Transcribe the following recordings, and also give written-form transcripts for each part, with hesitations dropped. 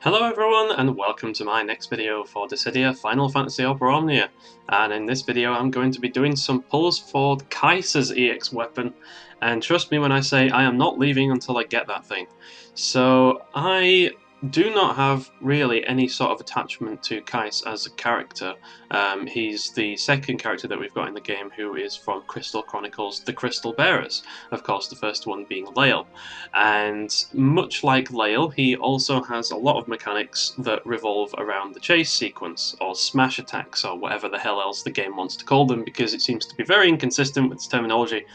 Hello everyone and welcome to my next video for Dissidia Final Fantasy Opera Omnia, and in this video I'm going to be doing some pulls for Keiss's EX weapon, and trust me when I say I am not leaving until I get that thing. So I do not have really any sort of attachment to Keiss as a character. He's the second character that we've got in the game who is from Crystal Chronicles The Crystal Bearers, of course the first one being Lael. And much like Lael, he also has a lot of mechanics that revolve around the chase sequence, or smash attacks, or whatever the hell else the game wants to call them, because it seems to be very inconsistent with its terminology.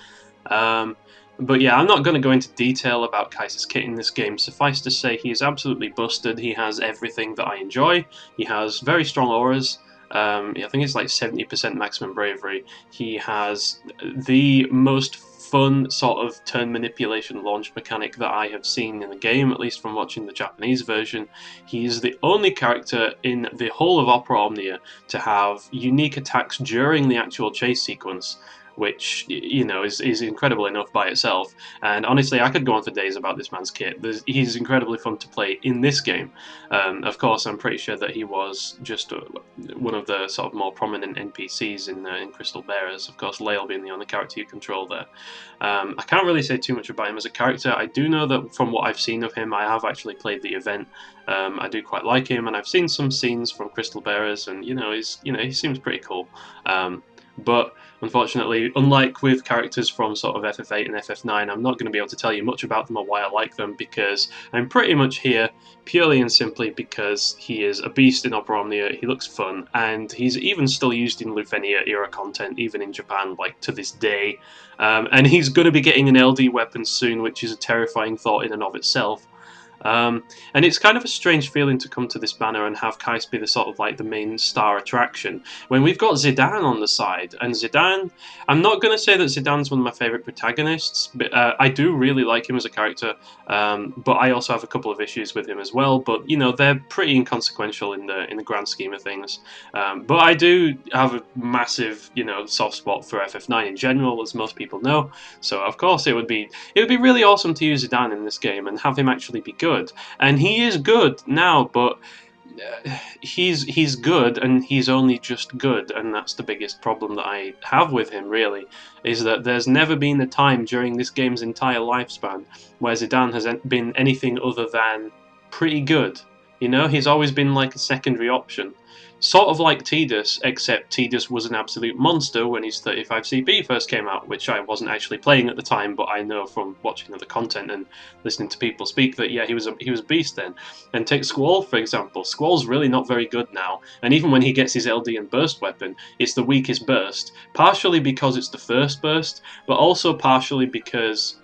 But yeah, I'm not going to go into detail about Keiss's kit in this game. Suffice to say, he is absolutely busted. He has everything that I enjoy. He has very strong auras. I think it's like 70% maximum bravery. He has the most fun sort of turn manipulation launch mechanic that I have seen in the game, at least from watching the Japanese version. He is the only character in the whole of Opera Omnia to have unique attacks during the actual chase sequence, which, you know, is incredible enough by itself. And honestly, I could go on for days about this man's kit. He's incredibly fun to play in this game. Of course, I'm pretty sure that he was just one of the sort of more prominent NPCs in Crystal Bearers, of course, Lael being the only character you control there. I can't really say too much about him as a character. I do know that from what I've seen of him, I have actually played the event. I do quite like him, and I've seen some scenes from Crystal Bearers, and he seems pretty cool. But unfortunately, unlike with characters from sort of FF8 and FF9, I'm not going to be able to tell you much about them or why I like them, because I'm pretty much here purely and simply because he is a beast in Opera Omnia, he looks fun, and he's even still used in Lufenia era content, even in Japan, like to this day. And he's going to be getting an LD weapon soon, which is a terrifying thought in and of itself. And it's kind of a strange feeling to come to this banner and have Keiss be the sort of like the main star attraction when we've got Zidane on the side. And Zidane, I'm not going to say that Zidane's one of my favourite protagonists, but I do really like him as a character. But I also have a couple of issues with him as well. But you know, they're pretty inconsequential in the grand scheme of things. But I do have a massive, soft spot for FF9 in general, as most people know. So of course it would be really awesome to use Zidane in this game and have him actually be good. And he is good now, but he's good, and he's only just good, and that's the biggest problem that I have with him, really, is that there's never been a time during this game's entire lifespan where Zidane has been anything other than pretty good. You know, he's always been like a secondary option. Sort of like Tidus, except Tidus was an absolute monster when his 35CP first came out, which I wasn't actually playing at the time, but I know from watching other content and listening to people speak that, yeah, he was a beast then. And take Squall, for example. Squall's really not very good now, and even when he gets his LD and burst weapon, it's the weakest burst, partially because it's the first burst, but also partially because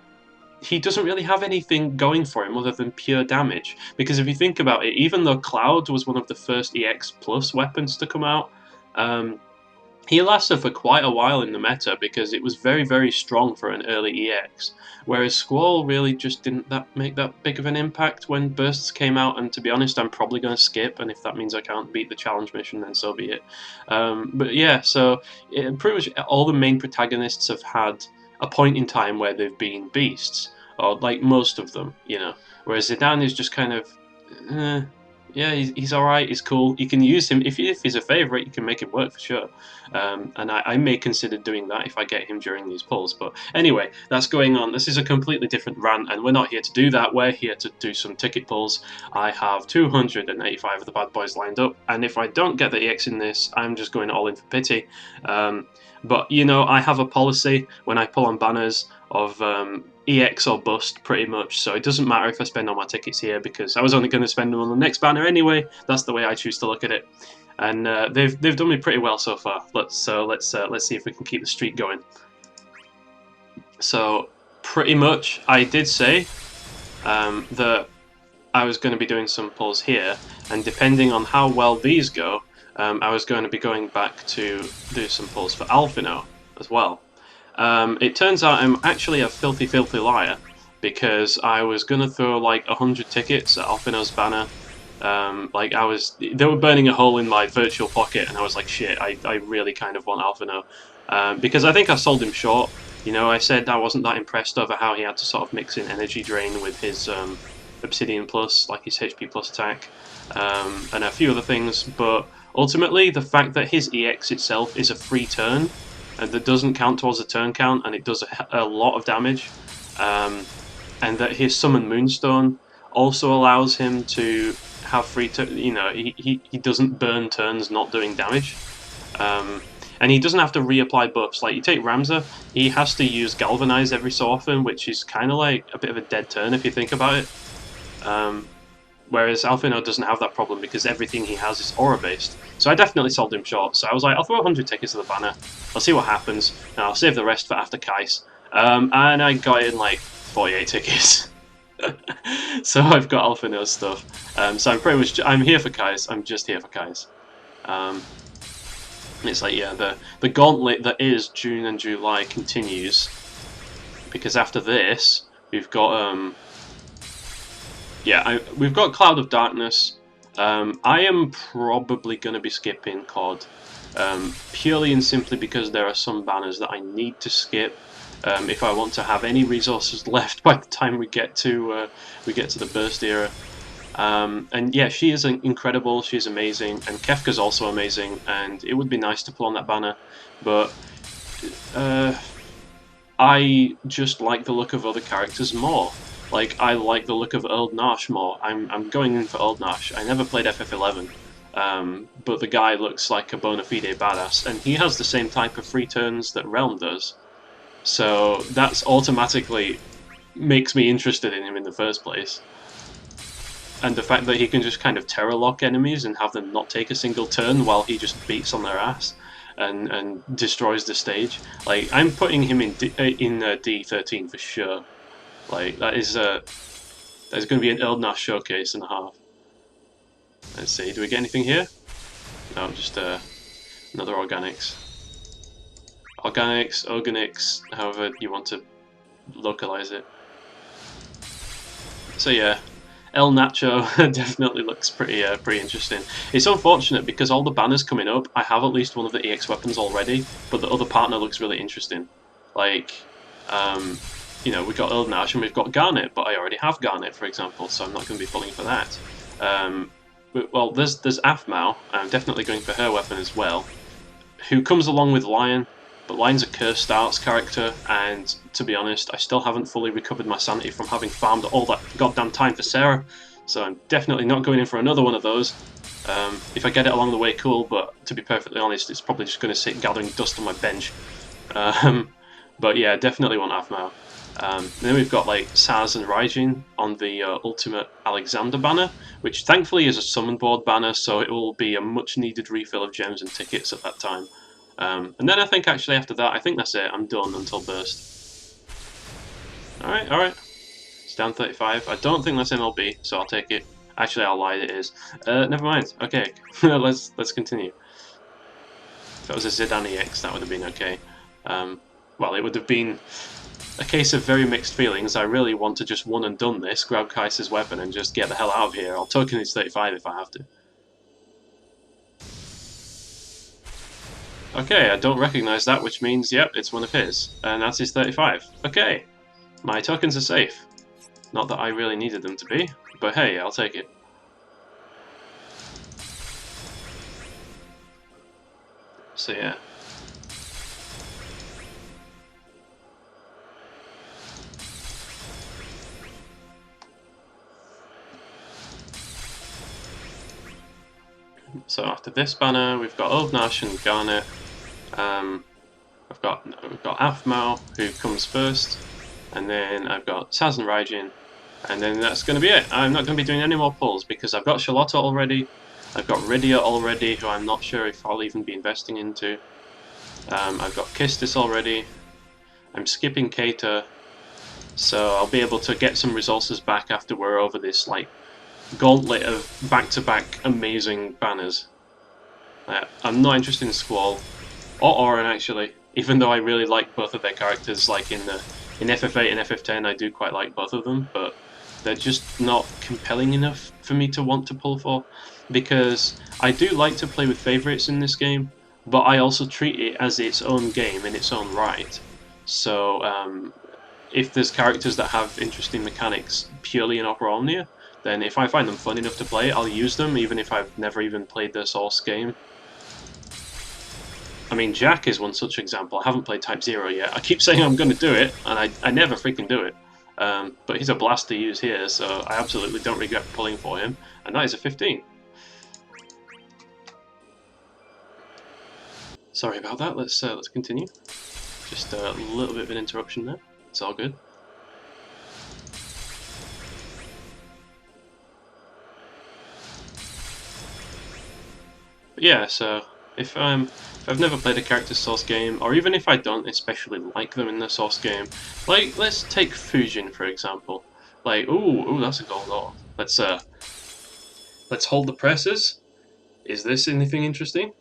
he doesn't really have anything going for him other than pure damage. Because if you think about it, even though Cloud was one of the first EX Plus weapons to come out, he lasted for quite a while in the meta because it was very, very strong for an early EX. Whereas Squall really just didn't make that big of an impact when bursts came out, and to be honest, I'm probably going to skip, and if that means I can't beat the challenge mission, then so be it. But yeah, so pretty much all the main protagonists have had a point in time where they've been beasts, or like most of them, whereas Zidane is just kind of, yeah, he's alright, he's cool, you can use him, if he's a favourite, you can make him work for sure, and I may consider doing that if I get him during these pulls. But anyway, that's going on. This is a completely different rant, and we're not here to do that, we're here to do some ticket pulls. I have 285 of the bad boys lined up, and if I don't get the EX in this, I'm just going all in for pity. But, I have a policy when I pull on banners of EX or bust, pretty much, so it doesn't matter if I spend all my tickets here, because I was only going to spend them on the next banner anyway. That's the way I choose to look at it. And they've done me pretty well so far. Let's see if we can keep the streak going. So, pretty much, I did say that I was going to be doing some pulls here, and depending on how well these go, I was going to be going back to do some pulls for Alphino as well. It turns out I'm actually a filthy, filthy liar, because I was going to throw like 100 tickets at Alphino's banner. They were burning a hole in my virtual pocket, and I was like, shit, I really kind of want Alphino. Because I think I sold him short. I said I wasn't that impressed over how he had to sort of mix in energy drain with his Obsidian Plus, like his HP Plus attack, and a few other things, but ultimately the fact that his EX itself is a free turn, and that doesn't count towards the turn count, and it does a lot of damage, and that his Summon Moonstone also allows him to have free turn, he doesn't burn turns not doing damage. And he doesn't have to reapply buffs. Like, you take Ramza, he has to use Galvanize every so often, which is kind of like a bit of a dead turn if you think about it. Whereas Alphino doesn't have that problem because everything he has is aura-based. So I definitely sold him short. So I was like, I'll throw 100 tickets to the banner, I'll see what happens, and I'll save the rest for after Keiss. And I got in like 48 tickets. So I've got Alphino's stuff. So I'm pretty much, I'm here for Keiss, I'm just here for Keiss. It's like, yeah, the gauntlet that is June and July continues, because after this we've got we've got Cloud of Darkness. I am probably going to be skipping COD, purely and simply because there are some banners that I need to skip if I want to have any resources left by the time we get to the burst era. And yeah, she is incredible, she's amazing, and Kefka's also amazing, and it would be nice to pull on that banner, but I just like the look of other characters more. Like, I like the look of Old Nash more. I'm going in for Old Nash. I never played FF11, but the guy looks like a bona fide badass, and he has the same type of free turns that Realm does. So that's automatically makes me interested in him in the first place. And the fact that he can just kind of terror lock enemies and have them not take a single turn while he just beats on their ass and destroys the stage. Like, I'm putting him in D13 for sure. Like, there's going to be an Eldnash showcase and a half. Let's see, do we get anything here? No, just another Organics. Organics, however you want to localize it. So yeah, El Nacho definitely looks pretty interesting. It's unfortunate because all the banners coming up, I have at least one of the EX weapons already, but the other partner looks really interesting. Like, we've got Old Nash and we've got Garnet, but I already have Garnet, for example, so I'm not going to be pulling for that. Well, there's Aphmau. I'm definitely going for her weapon as well, who comes along with Lion, but Lion's a cursed starts character, and to be honest, I still haven't fully recovered my sanity from having farmed all that goddamn time for Sarah, so I'm definitely not going in for another one of those. If I get it along the way, cool, but to be perfectly honest, it's probably just going to sit gathering dust on my bench. But yeah, definitely want Aphmau. Then we've got like Saz and Raijin on the Ultimate Alexander banner, which thankfully is a summon board banner, so it will be a much needed refill of gems and tickets at that time. And then I think actually after that, I think that's it, I'm done until burst. Alright. It's down 35. I don't think that's MLB, so I'll take it. Actually, I'll lie, it is. Never mind. Okay, let's continue. If it was a Zidane EX, that would have been okay. Well, it would have been a case of very mixed feelings. I really want to just one and done this, grab Keiss's weapon and just get the hell out of here. I'll token his 35 if I have to. Okay, I don't recognise that, which means, yep, it's one of his. And that's his 35. Okay, my tokens are safe. Not that I really needed them to be, but hey, I'll take it. So yeah. So after this banner, we've got Old Nash and Garnet. We've got Aphmau, who comes first, and then I've got Saz and Raijin, and then that's going to be it. I'm not going to be doing any more pulls because I've got Charlotta already, I've got Rydia already, who I'm not sure if I'll even be investing into. I've got Kistis already. I'm skipping Keita, so I'll be able to get some resources back after we're over this like gauntlet of back-to-back amazing banners. I'm not interested in Squall or Orin actually, even though I really like both of their characters. Like in FF8 and FF10, I do quite like both of them, but they're just not compelling enough for me to want to pull for, because I do like to play with favourites in this game, but I also treat it as its own game in its own right. So if there's characters that have interesting mechanics purely in Opera Omnia, then if I find them fun enough to play, I'll use them, even if I've never even played the source game. I mean, Jack is one such example. I haven't played Type 0 yet. I keep saying I'm going to do it, and I never freaking do it. But he's a blast to use here, so I absolutely don't regret pulling for him. And that is a 15. Sorry about that. Let's continue. Just a little bit of an interruption there. It's all good. But yeah, so if I've never played a character source game, or even if I don't especially like them in the source game, like let's take Fujin for example. Like, ooh, that's a gold ore. Let's hold the presses. Is this anything interesting?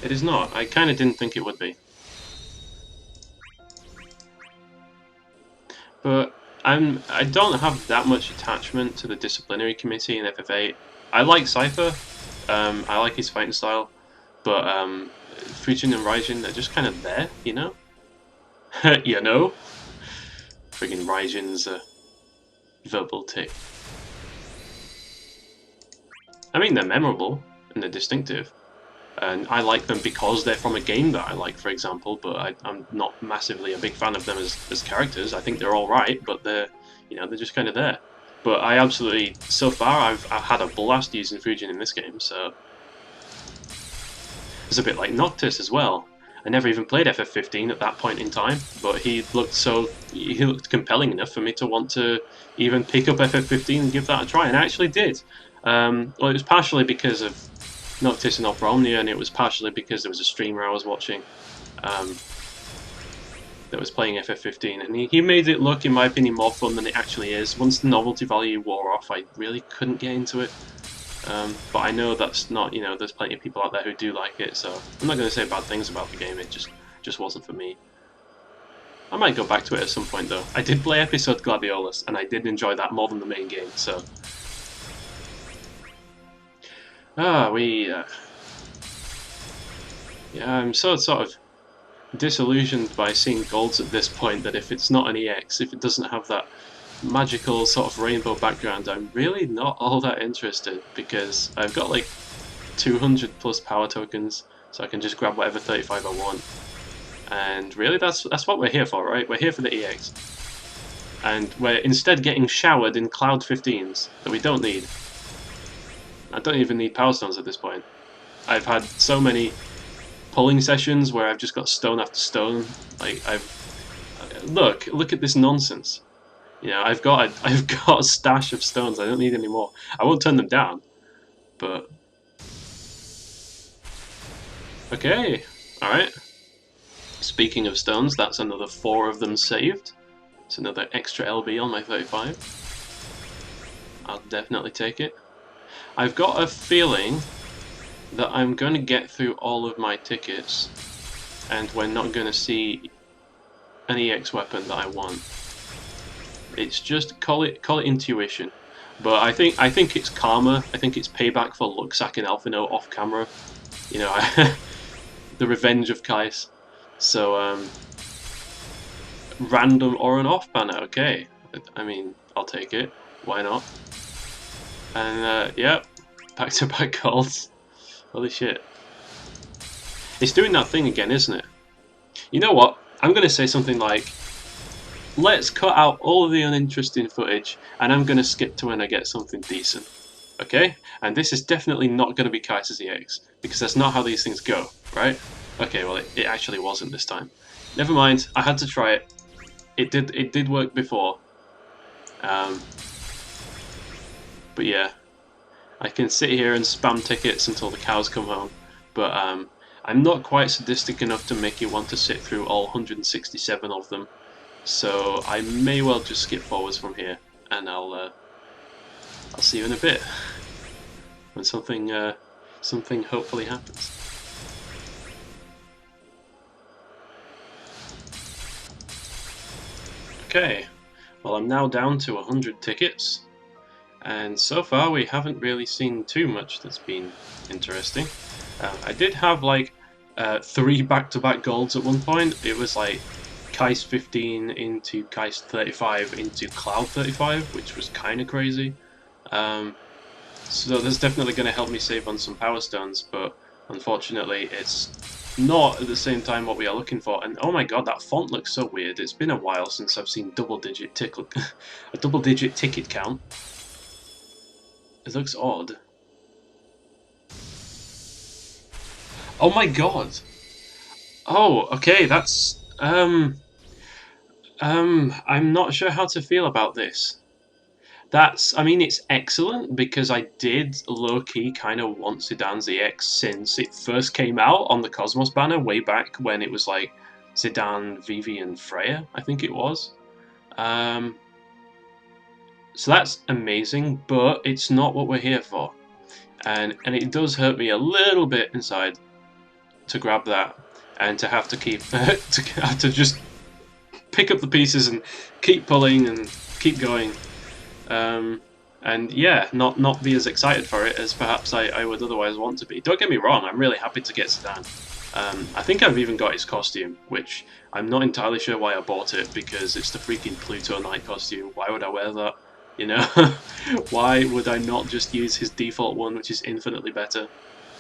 It is not. I kind of didn't think it would be. But I don't have that much attachment to the disciplinary committee in FF8. I like Cypher. I like his fighting style, but Fujin and Raijin, they're just kind of there, you know? You know? Friggin' Raijin's verbal tick. I mean, they're memorable and they're distinctive. And I like them because they're from a game that I like, for example, but I'm not massively a big fan of them as characters. I think they're alright, but they're just kind of there. But I absolutely, so far, I've had a blast using Fujin in this game, so... It's a bit like Noctis as well. I never even played FF15 at that point in time, but he looked compelling enough for me to want to even pick up FF15 and give that a try, and I actually did. Well, it was partially because of Noctis and Opera Omnia, and it was partially because there was a streamer I was watching that was playing FF15, and he made it look, in my opinion, more fun than it actually is. Once the novelty value wore off, I really couldn't get into it. But I know that's not, there's plenty of people out there who do like it, so I'm not going to say bad things about the game, it just wasn't for me. I might go back to it at some point though. I did play Episode Gladiolus, and I did enjoy that more than the main game, so... Yeah, I'm so sort of disillusioned by seeing golds at this point that if it's not an EX, if it doesn't have that magical sort of rainbow background, I'm really not all that interested, because I've got like 200 plus power tokens, so I can just grab whatever 35 I want. And really, that's what we're here for, right? We're here for the EX. And we're instead getting showered in Cloud 15s that we don't need. I don't even need power stones at this point. I've had so many pulling sessions where I've just got stone after stone. Like look at this nonsense. I've got a stash of stones. I don't need any more. I won't turn them down, but okay, all right. Speaking of stones, that's another 4 of them saved. It's another extra LB on my 35. I'll definitely take it. I've got a feeling that I'm going to get through all of my tickets and we're not going to see an EX weapon that I want. It's just, call it intuition. But I think it's karma. I think it's payback for Luxac and Alphino off camera. The revenge of Keiss. So, random or an off banner, okay. I mean, I'll take it. Why not? And, yep, back-to-back golds. Holy shit. It's doing that thing again, isn't it? You know what? I'm going to say something like, let's cut out all of the uninteresting footage, and I'm going to skip to when I get something decent. Okay? And this is definitely not going to be Keiss's EX, because that's not how these things go, right? Okay, well, it actually wasn't this time. Never mind, I had to try it. It did work before. But yeah, I can sit here and spam tickets until the cows come home, but I'm not quite sadistic enough to make you want to sit through all 167 of them, so I may well just skip forwards from here, and I'll see you in a bit when something hopefully happens. Okay, well, I'm now down to 100 tickets. And so far we haven't really seen too much that's been interesting. I did have like 3 back-to-back golds at one point. It was like Keiss 15 into Keiss 35 into Cloud 35, which was kind of crazy. So that's definitely going to help me save on some power stones, but unfortunately it's not at the same time what we are looking for. And oh my god, that font looks so weird. It's been a while since I've seen a double-digit ticket count. It looks odd. Oh my god. Oh, okay, that's I'm not sure how to feel about this. I mean, it's excellent because I did low-key kind of want Zidane's EX since it first came out on the Cosmos banner way back when it was like Zidane, Vivi, and Freya, I think it was. So that's amazing, but it's not what we're here for. And it does hurt me a little bit inside to grab that and to have to keep to just pick up the pieces and keep pulling and keep going. And yeah, not be as excited for it as perhaps I would otherwise want to be. Don't get me wrong, I'm really happy to get Zidane. I think I've even got his costume, which I'm not entirely sure why I bought it, because it's the freaking Pluto Knight costume. Why would I wear that? You know? Why would I not just use his default one, which is infinitely better?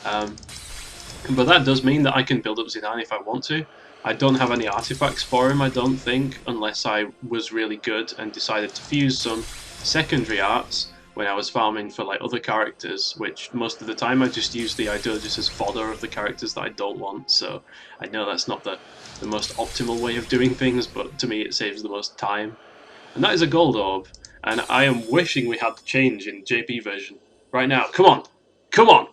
But that does mean that I can build up Zidane if I want to. I don't have any artifacts for him, I don't think, unless I was really good and decided to fuse some secondary arts when I was farming for like other characters, which most of the time I just use the idea just as fodder of the characters that I don't want. So I know that's not the most optimal way of doing things, but to me it saves the most time. And that is a gold orb, and I am wishing we had the change in JP version right now. Come on! Come on!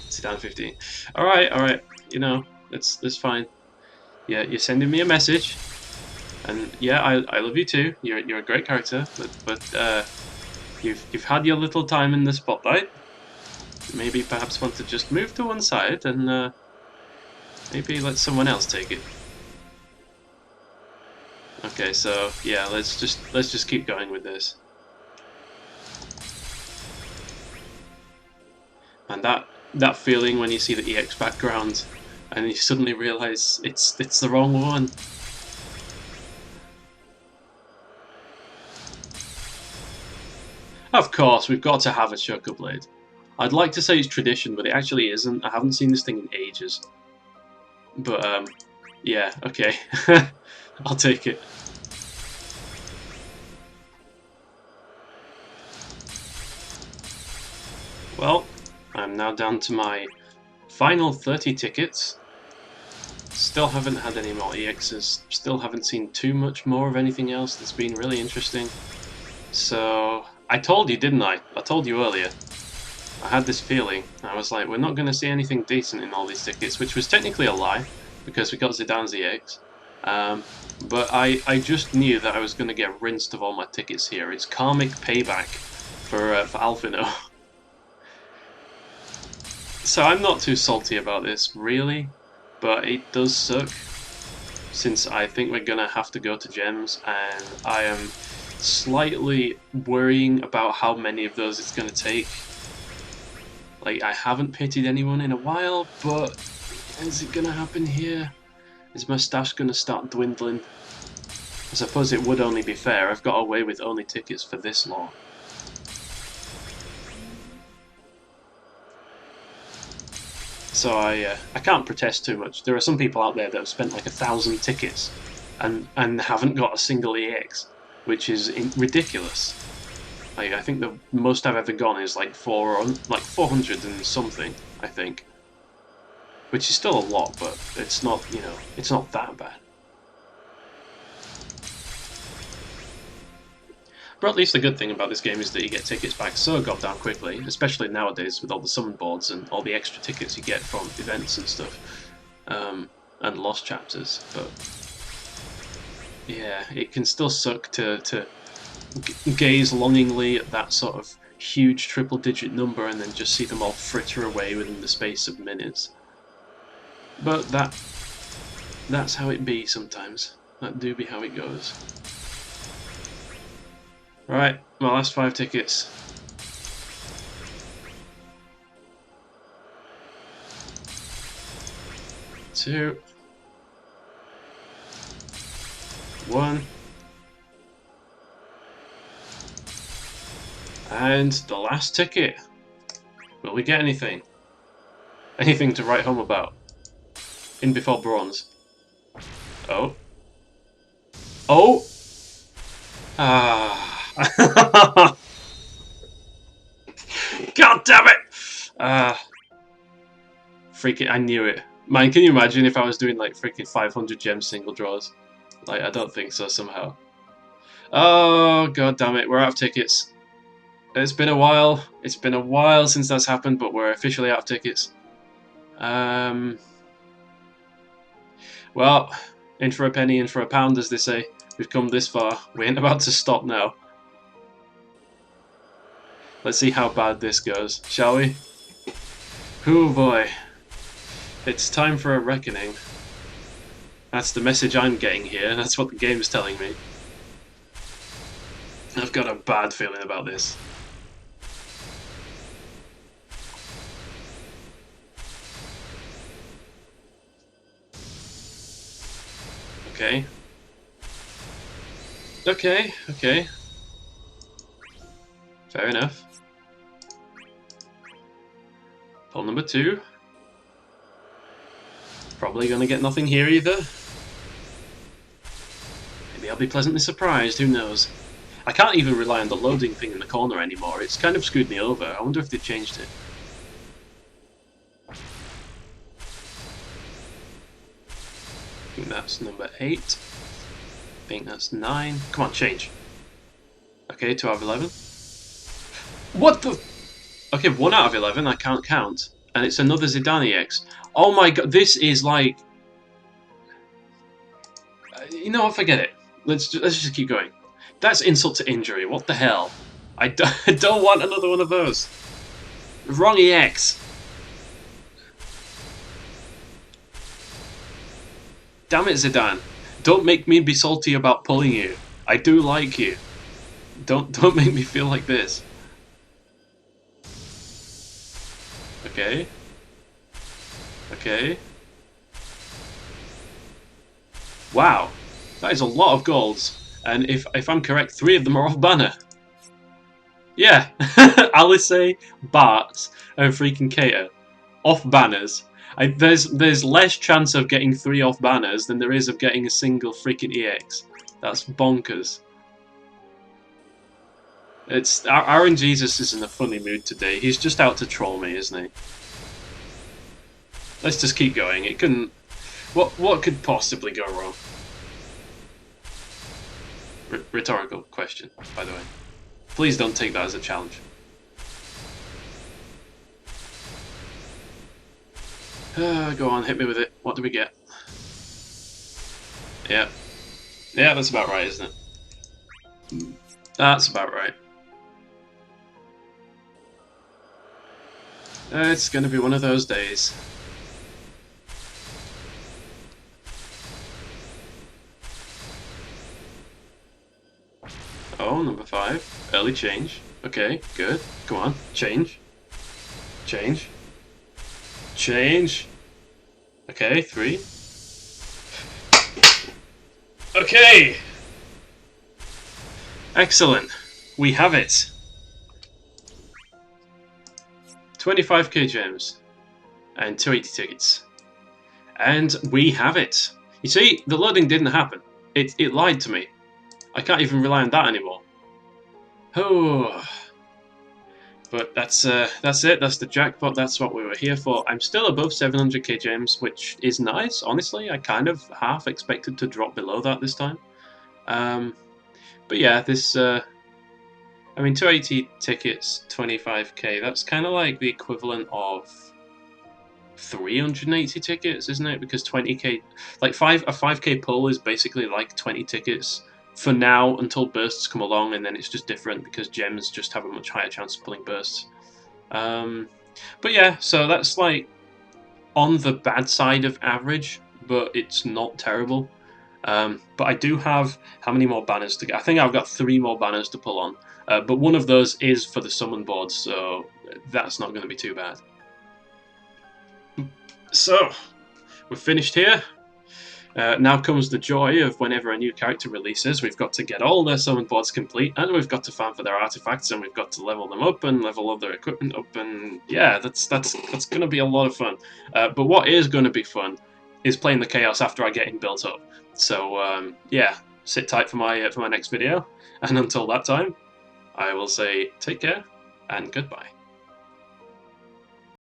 Sit down 15. Alright, you know, that's fine. Yeah, you're sending me a message. And yeah, I love you too. You're a great character, but you've had your little time in the spotlight. Maybe perhaps want to just move to one side and maybe let someone else take it. Okay, so yeah, let's just keep going with this. And that feeling when you see the EX background and you suddenly realise it's the wrong one. Of course, we've got to have a Shoko Blade. I'd like to say it's tradition, but it actually isn't. I haven't seen this thing in ages. But, yeah, okay. I'll take it. Well, I'm now down to my final 30 tickets. Still haven't had any more EXs. Still haven't seen too much more of anything else that's been really interesting. So, I told you, didn't I? I told you earlier. I had this feeling. I was like, we're not going to see anything decent in all these tickets, which was technically a lie, because we got Zidane's EX. But I just knew that I was going to get rinsed of all my tickets here. It's karmic payback for Alphino. So I'm not too salty about this, really, but it does suck, since I think we're going to have to go to gems, and I am slightly worrying about how many of those it's going to take. Like, I haven't pitied anyone in a while, but is it going to happen here? Is my stash going to start dwindling? I suppose it would only be fair. I've got away with only tickets for this long. So I can't protest too much. There are some people out there that have spent like 1,000 tickets and haven't got a single EX, which is ridiculous. Like, I think the most I've ever gone is like 400 and something, I think. Which is still a lot, but it's not, you know, it's not that bad. But at least the good thing about this game is that you get tickets back so goddamn quickly, especially nowadays with all the summon boards and all the extra tickets you get from events and stuff, and lost chapters. But yeah, it can still suck to gaze longingly at that sort of huge triple-digit number and then just see them all fritter away within the space of minutes. But that's how it be sometimes. That do be how it goes. Right, my last 5 tickets. 2, 1. And the last ticket. Will we get anything? Anything to write home about? In before bronze. Oh. Oh! Ah. God damn it! Freaking, I knew it. Man, can you imagine if I was doing like freaking 500 gem single draws? Like, I don't think so somehow. Oh, god damn it, we're out of tickets. It's been a while. It's been a while since that's happened, but we're officially out of tickets. Well, in for a penny, in for a pound, as they say. We've come this far. We ain't about to stop now. Let's see how bad this goes, shall we? Oh boy. It's time for a reckoning. That's the message I'm getting here. That's what the game's telling me. I've got a bad feeling about this. Okay. Okay. Fair enough. Pull number 2. Probably gonna get nothing here either. Maybe I'll be pleasantly surprised, who knows. I can't even rely on the loading thing in the corner anymore. It's kind of screwed me over. I wonder if they've changed it. I think that's number 8. I think that's 9. Come on, change. Okay, 2 out of 11. What the? Okay, 1 out of 11, I can't count. And it's another Zidane EX. Oh my god, this is like... You know what, forget it. Let's just keep going. That's insult to injury, what the hell? I don't want another one of those. Wrong EX. Damn it, Zidane. Don't make me be salty about pulling you. I do like you. Don't make me feel like this. Okay. Okay. Wow. That is a lot of golds. And if I'm correct, 3 of them are off banner. Yeah. Alice, Bart, and freaking Kater. Off banners. There's less chance of getting 3 off banners than there is of getting a single freaking EX. That's bonkers. It's Aaron Jesus is in a funny mood today. He's just out to troll me, isn't he? Let's just keep going. It couldn't. What could possibly go wrong? Rhetorical question, by the way. Please don't take that as a challenge. Go on, hit me with it. What do we get? Yeah. Yeah, that's about right, isn't it? That's about right. It's gonna be one of those days. Oh, number 5. Early change. Okay, good. Come on, change. Change. Change. Okay, 3. Okay! Excellent. We have it. 25k gems. And 280 tickets. And we have it. You see, the loading didn't happen. It lied to me. I can't even rely on that anymore. Oh. But that's it. That's the jackpot. That's what we were here for. I'm still above 700k gems, which is nice. Honestly, I kind of half expected to drop below that this time. But yeah, this. I mean, 280 tickets, 25k. That's kind of like the equivalent of 380 tickets, isn't it? Because 20k, like a 5k pull is basically like 20 tickets. For now, until bursts come along, and then it's just different because gems just have a much higher chance of pulling bursts. But yeah, so that's like on the bad side of average, but it's not terrible. But I do have how many more banners to get? I think I've got 3 more banners to pull on, but one of those is for the summon board, so that's not going to be too bad. So we're finished here. Now comes the joy of whenever a new character releases, we've got to get all their summon boards complete, and we've got to farm for their artifacts, and we've got to level them up and level all their equipment up, and yeah, that's going to be a lot of fun. But what is going to be fun is playing the chaos after I get him built up. So yeah, sit tight for my next video, and until that time, I will say take care and goodbye.